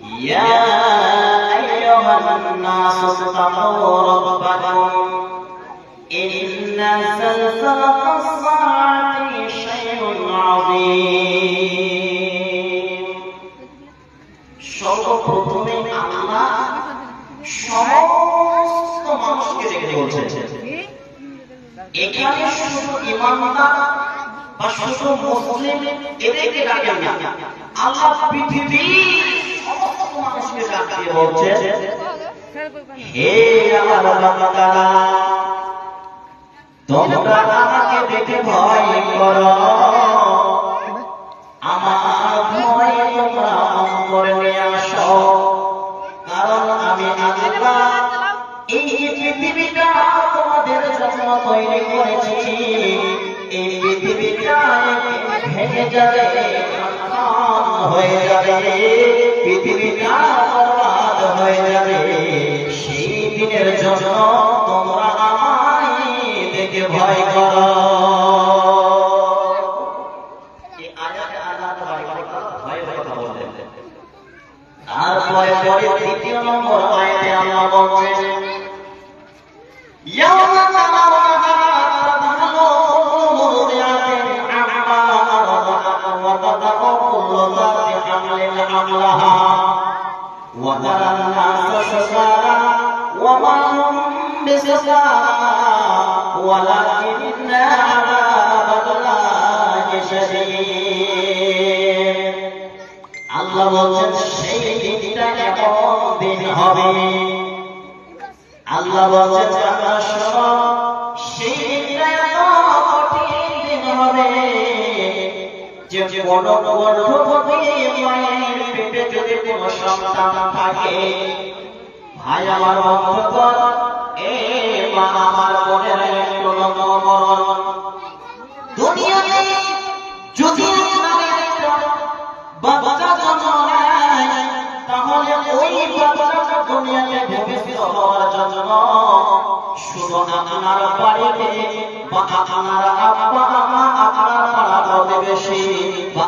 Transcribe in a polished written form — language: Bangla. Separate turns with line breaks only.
يا أيها الناس اتقوا ربكم إن زلزلة الساعة شيء عظيم সর্বপ্রথমে আল্লাহ সমস্ত মানুষকে ডেকে বলছেন এখানে শুধু ঈমানদার বা শুধু মুসলিম এদেরকে ডাকেন না, আল্লাহ পৃথিবীর সমস্ত মানুষকে ডাকিয়ে বলছেন, হে আমার বান্দারা, তোমরা আমাকে দেখে ভয় করো, আমার ভয়ে তোমরা অন্তরে নিয়ে আসো, কারণ আমি আল্লাহ এই পৃথিবীটা তোমাদের জন্য তৈরি করেছি। এই পৃথিবীটা ভেঙে যাবে, হয়ে যাবে, পৃথিবীটা বরবাদ হয়ে যাবে। সেই দিনের জন্য তোমরা আমায় দেখে ভয় করো। এই আয়াতে আল্লাহ ভয় কথা বললেন। তারপরে পরে দ্বিতীয় নম্বর আয়াতে আল্লাহ বলছেন, ইয়াওমা তারাউনাহা তাযহালু কুল্লু মুরদিআতিন আম্মা আরদাআত ওয়া তাদাউ কুল্লু যাতি হামলিন হামলাহা ওয়া তারান নাসা সুকারা ওয়া মা হুম বিসুকারা ওয়ালাকিন্না আযাবাল্লাহি শাদীদ। আল্লাহ বলছেন সেই দিনটা এমন দিন হবে, আল্লাহ বলছেন সেই দিনটা এত কঠিন দিন হবে যে কোন গর্ভবতী মায়ের পেটে যদি কোন সন্তান থাকে, ভাই আমার বন্ধুগণ, এ মা আমার বোনের একটু মরণ, দুনিয়াতে যদি বাচ্চা জন্ম নেয় তাহলে ওই বাচ্চাটা দুনিয়াতে ভবিষ্যৎ হওয়ার জন্য শুধু আপনার বাড়িতে বা আপনার আব্বা মা, আপনার পাড়া প্রতিবেশী